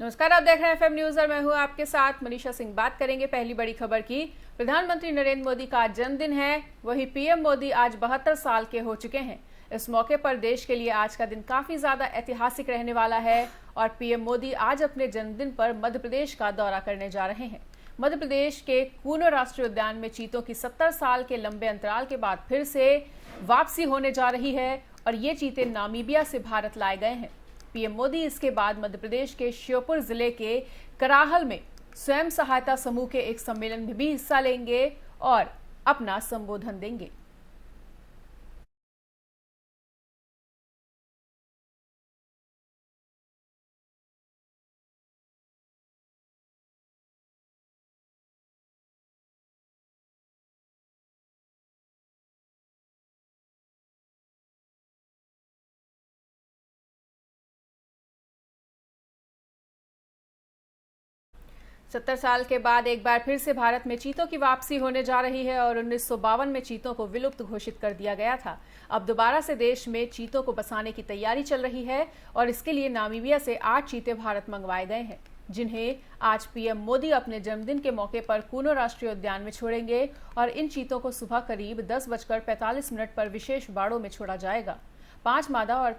नमस्कार, आप देख रहे हैं एफएम न्यूज और मैं हूं आपके साथ मनीषा सिंह। बात करेंगे पहली बड़ी खबर की। प्रधानमंत्री नरेंद्र मोदी का आज जन्मदिन है। वहीं पीएम मोदी आज 72 साल के हो चुके हैं। इस मौके पर देश के लिए आज का दिन काफी ज्यादा ऐतिहासिक रहने वाला है और पीएम मोदी आज अपने जन्मदिन पर मध्य प्रदेश का दौरा करने जा रहे हैं। मध्य प्रदेश के कूनो राष्ट्रीय उद्यान में चीतों की 70 साल के लंबे अंतराल के बाद फिर से वापसी होने जा रही है और ये चीते नामीबिया से भारत लाए गए हैं। पीएम मोदी इसके बाद मध्य प्रदेश के श्योपुर जिले के कराहल में स्वयं सहायता समूह के एक सम्मेलन में भी हिस्सा लेंगे और अपना संबोधन देंगे। सत्तर साल के बाद एक बार फिर से भारत में चीतों की वापसी होने जा रही है और 1952 में चीतों को विलुप्त घोषित कर दिया गया था। अब दोबारा से देश में चीतों को बसाने की तैयारी चल रही है और इसके लिए नामीबिया से 8 चीते भारत मंगवाए गए हैं, जिन्हें आज पीएम मोदी अपने जन्मदिन के मौके पर कूनो राष्ट्रीय उद्यान में छोड़ेंगे और इन चीतों को सुबह करीब 10:45 पर विशेष बाड़ों में छोड़ा जाएगा। 5 मादा और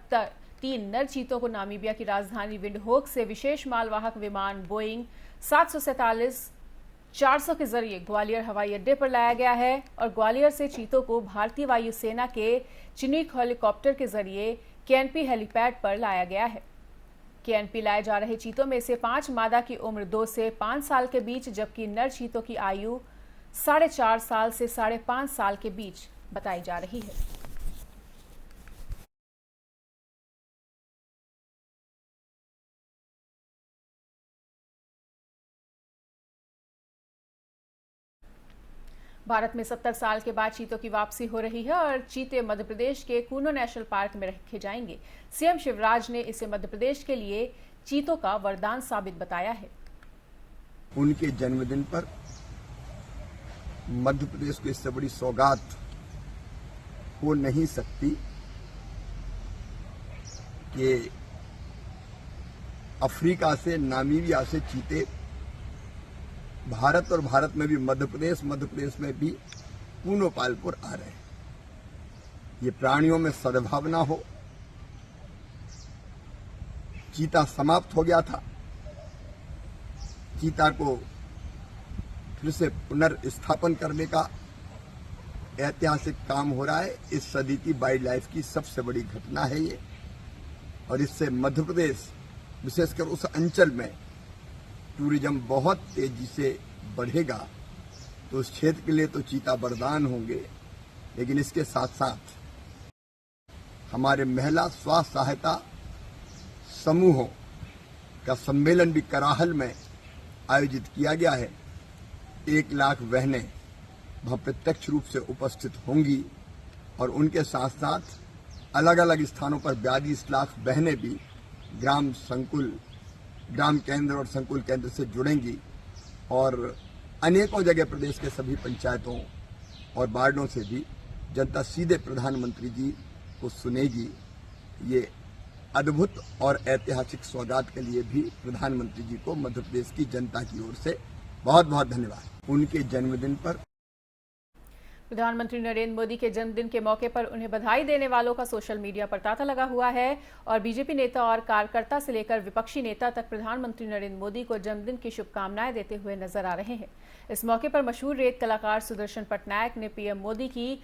3 नर चीतों को नामीबिया की राजधानी विंडहोक से विशेष मालवाहक विमान बोइंग 747-400 के जरिए ग्वालियर हवाई अड्डे पर लाया गया है और ग्वालियर से चीतों को भारतीय वायुसेना के चिनूक हेलीकॉप्टर के जरिए केएनपी हेलीपैड पर लाया गया है। केएनपी लाए जा रहे चीतों में से 5 मादा की उम्र 2 से 5 साल के बीच, जबकि नर चीतों की आयु 4.5 साल से 5.5 साल के बीच बताई जा रही है। भारत में 70 साल के बाद चीतों की वापसी हो रही है और चीते मध्य प्रदेश के कूनो नेशनल पार्क में रखे जाएंगे। सीएम शिवराज ने इसे मध्य प्रदेश के लिए चीतों का वरदान साबित बताया है। उनके जन्मदिन पर मध्य प्रदेश को इससे बड़ी सौगात हो नहीं सकती कि अफ्रीका से, नामीबिया से चीते भारत और भारत में भी मध्य प्रदेश में भी कूनो पालपुर आ रहे हैं। ये प्राणियों में सद्भावना हो। चीता समाप्त हो गया था, चीता को फिर से पुनर्स्थापन करने का ऐतिहासिक काम हो रहा है। इस सदी की वाइल्ड लाइफ की सबसे बड़ी घटना है ये, और इससे मध्य प्रदेश विशेषकर उस अंचल में टूरिज्म बहुत तेजी से बढ़ेगा। तो उस क्षेत्र के लिए तो चीता वरदान होंगे, लेकिन इसके साथ साथ हमारे महिला स्वास्थ्य सहायता समूहों का सम्मेलन भी कराहल में आयोजित किया गया है। 1 लाख बहनें वहां प्रत्यक्ष रूप से उपस्थित होंगी और उनके साथ साथ अलग अलग स्थानों पर 42 लाख बहनें भी ग्राम केंद्र और संकुल केंद्र से जुड़ेंगी और अनेकों जगह प्रदेश के सभी पंचायतों और वार्डों से भी जनता सीधे प्रधानमंत्री जी को सुनेगी। ये अद्भुत और ऐतिहासिक सौगात के लिए भी प्रधानमंत्री जी को मध्य प्रदेश की जनता की ओर से बहुत बहुत धन्यवाद। उनके जन्मदिन पर प्रधानमंत्री नरेंद्र मोदी के जन्मदिन के मौके पर उन्हें बधाई देने वालों का सोशल मीडिया पर तांता लगा हुआ है और बीजेपी नेता और कार्यकर्ता से लेकर विपक्षी नेता तक प्रधानमंत्री नरेंद्र मोदी को जन्मदिन की शुभकामनाएं देते हुए नजर आ रहे हैं। इस मौके पर मशहूर रेत कलाकार सुदर्शन पटनायक ने पीएम मोदी की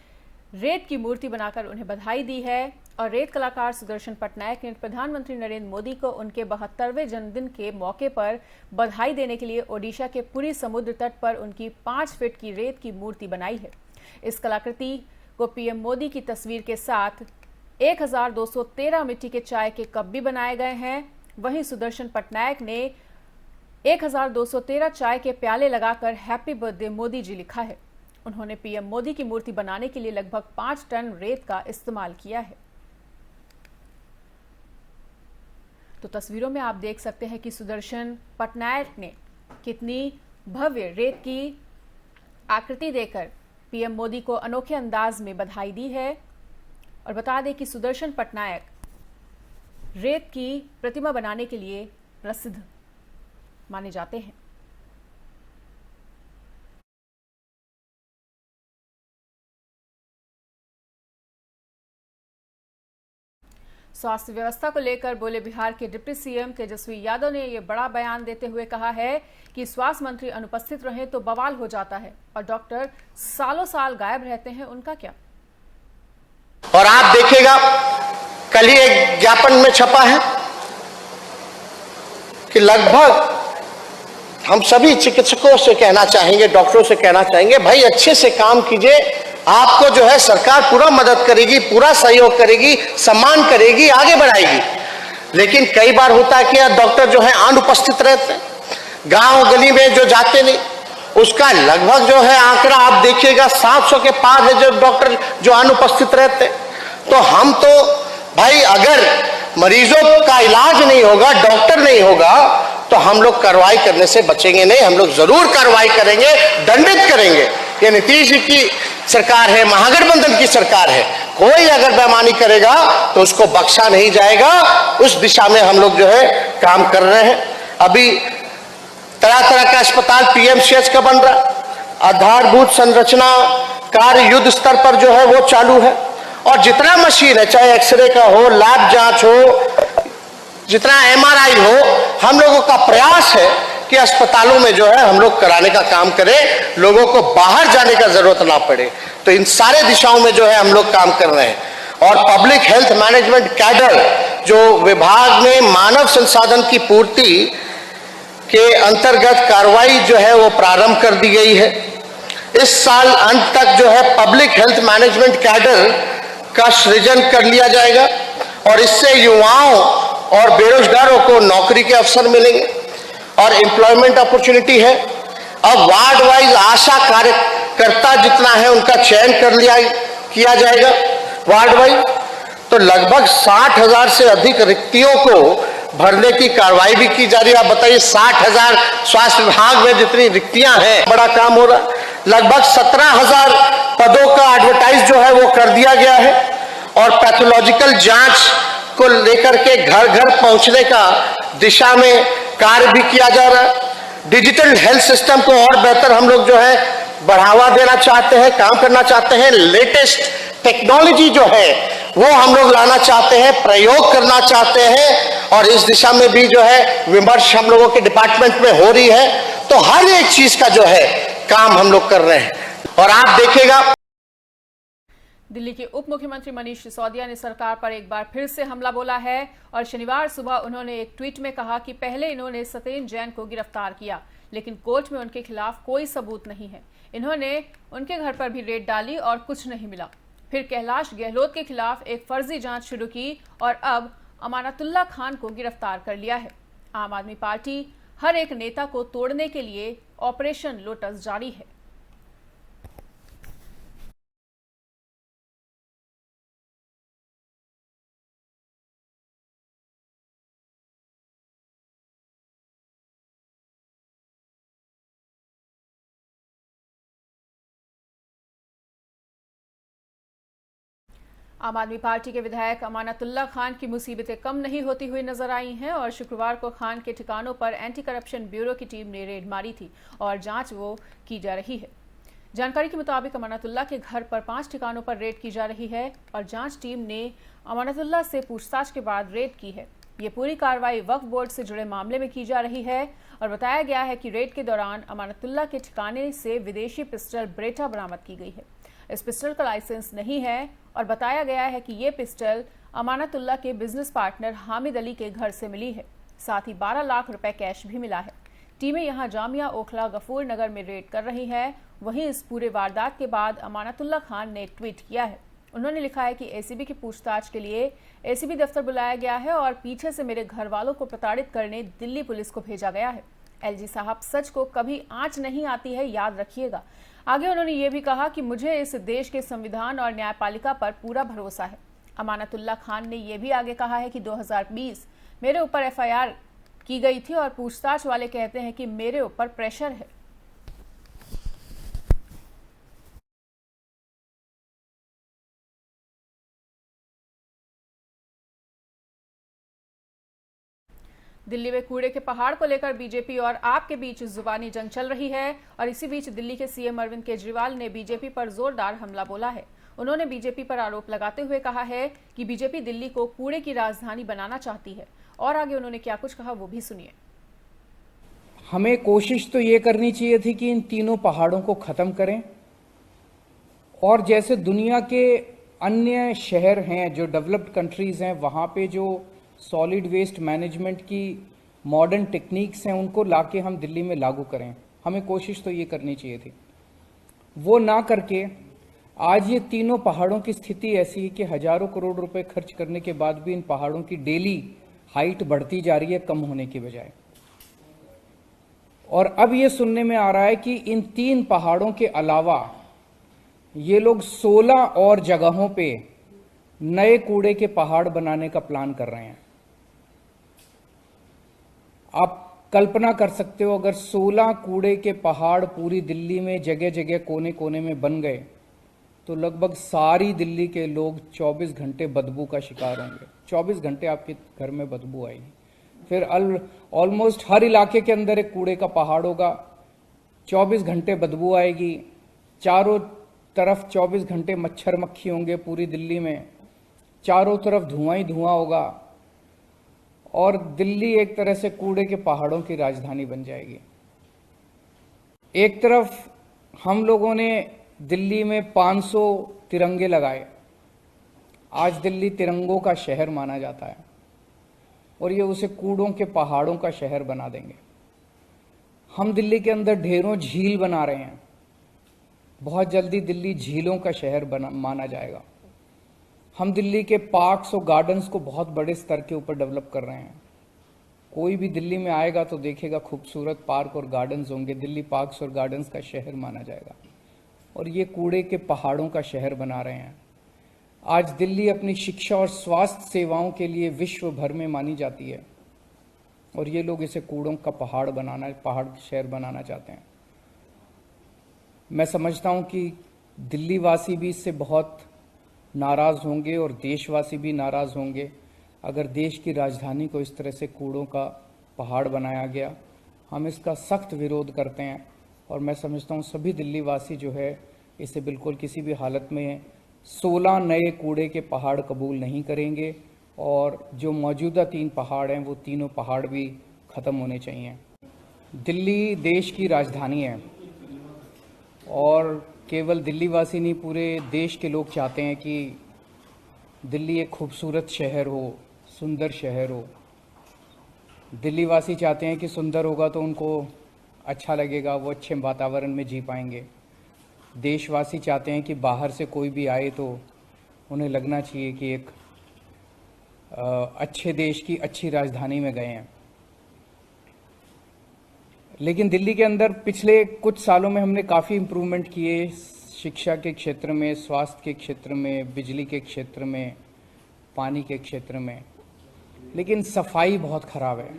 रेत की मूर्ति बनाकर उन्हें बधाई दी है और रेत कलाकार सुदर्शन पटनायक ने प्रधानमंत्री नरेंद्र मोदी को उनके 72वें जन्मदिन के मौके पर बधाई देने के लिए ओडिशा के पुरी समुद्र तट पर उनकी 5 फीट की रेत की मूर्ति बनाई है। इस कलाकृति को पीएम मोदी की तस्वीर के साथ 1213 मिट्टी के चाय के कप भी बनाए गए हैं। वहीं सुदर्शन पटनायक ने 1213 चाय के प्याले लगाकर हैप्पी बर्थडे मोदी जी लिखा है। उन्होंने पीएम मोदी की मूर्ति बनाने के लिए लगभग 5 टन रेत का इस्तेमाल किया है। तो तस्वीरों में आप देख सकते हैं कि सुदर्शन पटनायक ने कितनी भव्य रेत की आकृति देकर पीएम मोदी को अनोखे अंदाज में बधाई दी है। और बता दें कि सुदर्शन पटनायक रेत की प्रतिमा बनाने के लिए प्रसिद्ध माने जाते हैं। स्वास्थ्य व्यवस्था को लेकर बोले बिहार के डिप्टी सीएम तेजस्वी यादव ने यह बड़ा बयान देते हुए कहा है कि स्वास्थ्य मंत्री अनुपस्थित रहे तो बवाल हो जाता है और डॉक्टर सालों साल गायब रहते हैं, उनका क्या। और आप देखिएगा कल ही एक ज्ञापन में छपा है कि लगभग हम सभी चिकित्सकों से कहना चाहेंगे, डॉक्टरों से कहना चाहेंगे, भाई अच्छे से काम कीजिए, आपको जो है सरकार पूरा मदद करेगी, पूरा सहयोग करेगी, सम्मान करेगी, आगे बढ़ाएगी। लेकिन कई बार होता है कि डॉक्टर जो है अनुपस्थित रहते हैं, गांव गली में जो जाते नहीं, उसका लगभग जो है आंकड़ा आप देखिएगा 700 के पार है जो डॉक्टर जो अनुपस्थित रहते हैं। तो हम तो भाई अगर मरीजों का इलाज नहीं होगा, डॉक्टर नहीं होगा, तो हम लोग कार्रवाई करने से बचेंगे नहीं, हम लोग जरूर कार्रवाई करेंगे, दंडित करेंगे। ये नीतीश जी की सरकार है, महागठबंधन की सरकार है, कोई अगर बेईमानी करेगा तो उसको बख्शा नहीं जाएगा। उस दिशा में हम लोग जो है काम कर रहे हैं। अभी तरह तरह का अस्पताल पीएमसीएच का बन रहा है, आधारभूत संरचना कार्य युद्ध स्तर पर जो है वो चालू है। और जितना मशीन है, चाहे एक्सरे का हो, लैब जांच हो, जितना एमआरआई हो, हम लोगों का प्रयास है कि अस्पतालों में जो है हम लोग कराने का काम करें, लोगों को बाहर जाने का जरूरत ना पड़े। तो इन सारे दिशाओं में जो है हम लोग काम कर रहे हैं। और पब्लिक हेल्थ मैनेजमेंट कैडर जो विभाग में मानव संसाधन की पूर्ति के अंतर्गत कार्रवाई जो है वो प्रारंभ कर दी गई है। इस साल अंत तक जो है पब्लिक हेल्थ मैनेजमेंट कैडर का सृजन कर लिया जाएगा और इससे युवाओं और बेरोजगारों को नौकरी के अवसर मिलेंगे और एम्प्लॉयमेंट अपॉर्चुनिटी है। अब वार्ड वाइज आशा कार्यकर्ता जितना है उनका चयन किया जाएगा वार्ड वाइज। तो लगभग 60,000 से अधिक रिक्तियों को भरने की कार्रवाई भी की जा रही है। आप बताइए 60,000 स्वास्थ्य विभाग में जितनी रिक्तियां हैं, बड़ा काम हो रहा है। लगभग 17,000 पदों का एडवर्टाइज जो है वो कर दिया गया है और पैथोलॉजिकल जांच को लेकर के घर घर पहुंचने का दिशा में कार्य भी किया जा रहा है। डिजिटल हेल्थ सिस्टम को और बेहतर हम लोग जो है बढ़ावा देना चाहते हैं, काम करना चाहते हैं। लेटेस्ट टेक्नोलॉजी जो है वो हम लोग लाना चाहते हैं, प्रयोग करना चाहते हैं और इस दिशा में भी जो है विमर्श हम लोगों के डिपार्टमेंट में हो रही है। तो हर एक चीज का जो है काम हम लोग कर रहे हैं। और आप देखिएगा दिल्ली के उप मुख्यमंत्री मनीष सिसोदिया ने सरकार पर एक बार फिर से हमला बोला है और शनिवार सुबह उन्होंने एक ट्वीट में कहा कि पहले इन्होंने सत्येंद्र जैन को गिरफ्तार किया, लेकिन कोर्ट में उनके खिलाफ कोई सबूत नहीं है। इन्होंने उनके घर पर भी रेड डाली और कुछ नहीं मिला। फिर कैलाश गहलोत के खिलाफ एक फर्जी जांच शुरू की और अब अमानतुल्लाह खान को गिरफ्तार कर लिया है। आम आदमी पार्टी हर एक नेता को तोड़ने के लिए ऑपरेशन लोटस जारी है। आम आदमी पार्टी के विधायक अमानतुल्लाह खान की मुसीबतें कम नहीं होती हुई नजर आई हैं और शुक्रवार को खान के ठिकानों पर एंटी करप्शन ब्यूरो की टीम ने रेड मारी थी और जांच वो की जा रही है। जानकारी के मुताबिक अमानतुल्लाह के घर पर 5 ठिकानों पर रेड की जा रही है और जांच टीम ने अमानतुल्लाह से पूछताछ के बाद रेड की है। ये पूरी कार्रवाई वक्फ बोर्ड से जुड़े मामले में की जा रही है और बताया गया है कि रेड के दौरान अमानतुल्लाह के ठिकाने से विदेशी पिस्टल ब्रेटा बरामद की गई है। इस पिस्टल का लाइसेंस नहीं है और बताया गया है कि ये पिस्टल अमानतुल्लाह के बिजनेस पार्टनर हामिद अली के घर से मिली है। साथ ही 12 लाख रुपए कैश भी मिला है। टीमें यहां जामिया ओखला गफूर नगर में रेड कर रही हैं। वहीं इस पूरे वारदात के बाद अमानतुल्लाह खान ने ट्वीट किया है। उन्होंने लिखा है कि एसीबी की पूछताछ के लिए एसीबी दफ्तर बुलाया गया है और पीछे से मेरे घर वालों को प्रताड़ित करने दिल्ली पुलिस को भेजा गया है। एलजी साहब, सच को कभी आंच नहीं आती है, याद रखिएगा। आगे उन्होंने ये भी कहा कि मुझे इस देश के संविधान और न्यायपालिका पर पूरा भरोसा है। अमानतुल्लाह खान ने यह भी आगे कहा है कि 2020 मेरे ऊपर एफआईआर की गई थी और पूछताछ वाले कहते हैं कि मेरे ऊपर प्रेशर है। दिल्ली में कूड़े के पहाड़ को लेकर बीजेपी और आप के बीच जुबानी जंग चल रही है और इसी बीच दिल्ली के सीएम अरविंद केजरीवाल ने बीजेपी पर जोरदार हमला बोला है। उन्होंने बीजेपी पर आरोप लगाते हुए कहा है कि बीजेपी दिल्ली को कूड़े की राजधानी बनाना चाहती है और आगे उन्होंने क्या कुछ कहा वो भी सुनिए। हमें कोशिश तो ये करनी चाहिए थी कि इन तीनों पहाड़ों को खत्म करें और जैसे दुनिया के अन्य शहर हैं जो डेवलप्ड कंट्रीज हैं वहाँ पे जो सॉलिड वेस्ट मैनेजमेंट की मॉडर्न टेक्निक्स हैं उनको लाके हम दिल्ली में लागू करें। हमें कोशिश तो ये करनी चाहिए थी, वो ना करके आज ये तीनों पहाड़ों की स्थिति ऐसी है कि हजारों करोड़ रुपए खर्च करने के बाद भी इन पहाड़ों की डेली हाइट बढ़ती जा रही है कम होने की बजाय। और अब ये सुनने में आ रहा है कि इन 3 पहाड़ों के अलावा ये लोग 16 और जगहों पे नए कूड़े के पहाड़ बनाने का प्लान कर रहे हैं। आप कल्पना कर सकते हो अगर 16 कूड़े के पहाड़ पूरी दिल्ली में जगह जगह कोने कोने में बन गए तो लगभग सारी दिल्ली के लोग 24 घंटे बदबू का शिकार होंगे। 24 घंटे आपके घर में बदबू आएगी। फिर ऑलमोस्ट हर इलाके के अंदर एक कूड़े का पहाड़ होगा, 24 घंटे बदबू आएगी, चारों तरफ 24 घंटे मच्छर मक्खी होंगे पूरी दिल्ली में, चारों तरफ धुआं ही धुआं होगा और दिल्ली एक तरह से कूड़े के पहाड़ों की राजधानी बन जाएगी। एक तरफ हम लोगों ने दिल्ली में 500 तिरंगे लगाए, आज दिल्ली तिरंगों का शहर माना जाता है और ये उसे कूड़ों के पहाड़ों का शहर बना देंगे। हम दिल्ली के अंदर ढेरों झील बना रहे हैं, बहुत जल्दी दिल्ली झीलों का शहर माना जाएगा। हम दिल्ली के पार्क्स और गार्डन्स को बहुत बड़े स्तर के ऊपर डेवलप कर रहे हैं। कोई भी दिल्ली में आएगा तो देखेगा खूबसूरत पार्क और गार्डन्स होंगे, दिल्ली पार्क्स और गार्डन्स का शहर माना जाएगा और ये कूड़े के पहाड़ों का शहर बना रहे हैं। आज दिल्ली अपनी शिक्षा और स्वास्थ्य सेवाओं के लिए विश्व भर में मानी जाती है और ये लोग इसे कूड़ों का पहाड़ शहर बनाना चाहते हैं। मैं समझता हूं कि दिल्ली वासी भी इससे बहुत नाराज होंगे और देशवासी भी नाराज होंगे अगर देश की राजधानी को इस तरह से कूड़ों का पहाड़ बनाया गया। हम इसका सख्त विरोध करते हैं और मैं समझता हूं सभी दिल्ली वासी जो है इसे बिल्कुल किसी भी हालत में 16 नए कूड़े के पहाड़ कबूल नहीं करेंगे और जो मौजूदा 3 पहाड़ हैं वो तीनों पहाड़ भी ख़त्म होने चाहिए। दिल्ली देश की राजधानी है और केवल दिल्ली वासी नहीं पूरे देश के लोग चाहते हैं कि दिल्ली एक खूबसूरत शहर हो, सुंदर शहर हो। दिल्ली वासी चाहते हैं कि सुंदर होगा तो उनको अच्छा लगेगा, वो अच्छे वातावरण में जी पाएंगे। देशवासी चाहते हैं कि बाहर से कोई भी आए तो उन्हें लगना चाहिए कि एक अच्छे देश की अच्छी राजधानी में गए हैं। लेकिन दिल्ली के अंदर पिछले कुछ सालों में हमने काफ़ी इम्प्रूवमेंट किए, शिक्षा के क्षेत्र में, स्वास्थ्य के क्षेत्र में, बिजली के क्षेत्र में, पानी के क्षेत्र में, लेकिन सफाई बहुत ख़राब है।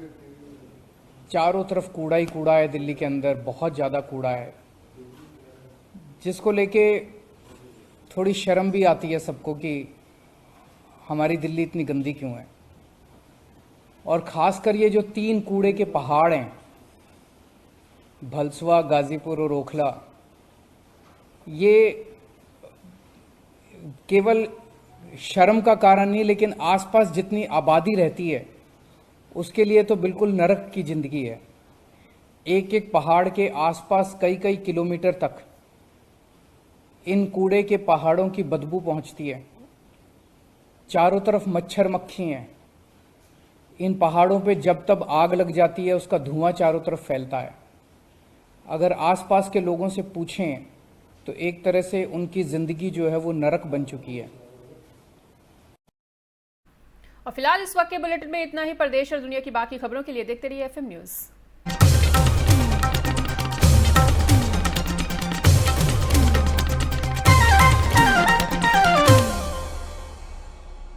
चारों तरफ कूड़ा ही कूड़ा है दिल्ली के अंदर, बहुत ज़्यादा कूड़ा है जिसको लेके थोड़ी शर्म भी आती है सबको कि हमारी दिल्ली इतनी गंदी क्यों है। और ख़ासकर ये जो 3 कूड़े के पहाड़ हैं, भलसवा, गाजीपुर और ओखला, ये केवल शर्म का कारण नहीं लेकिन आसपास जितनी आबादी रहती है उसके लिए तो बिल्कुल नरक की जिंदगी है। एक एक पहाड़ के आसपास कई कई किलोमीटर तक इन कूड़े के पहाड़ों की बदबू पहुंचती है। चारों तरफ मच्छर मक्खी हैं। इन पहाड़ों पे जब तब आग लग जाती है उसका धुआं चारों तरफ फैलता है। अगर आसपास के लोगों से पूछें तो एक तरह से उनकी जिंदगी जो है वो नरक बन चुकी है। और फिलहाल इस वक्त के बुलेटिन में इतना ही। प्रदेश और दुनिया की बाकी खबरों के लिए देखते रहिए FM न्यूज़।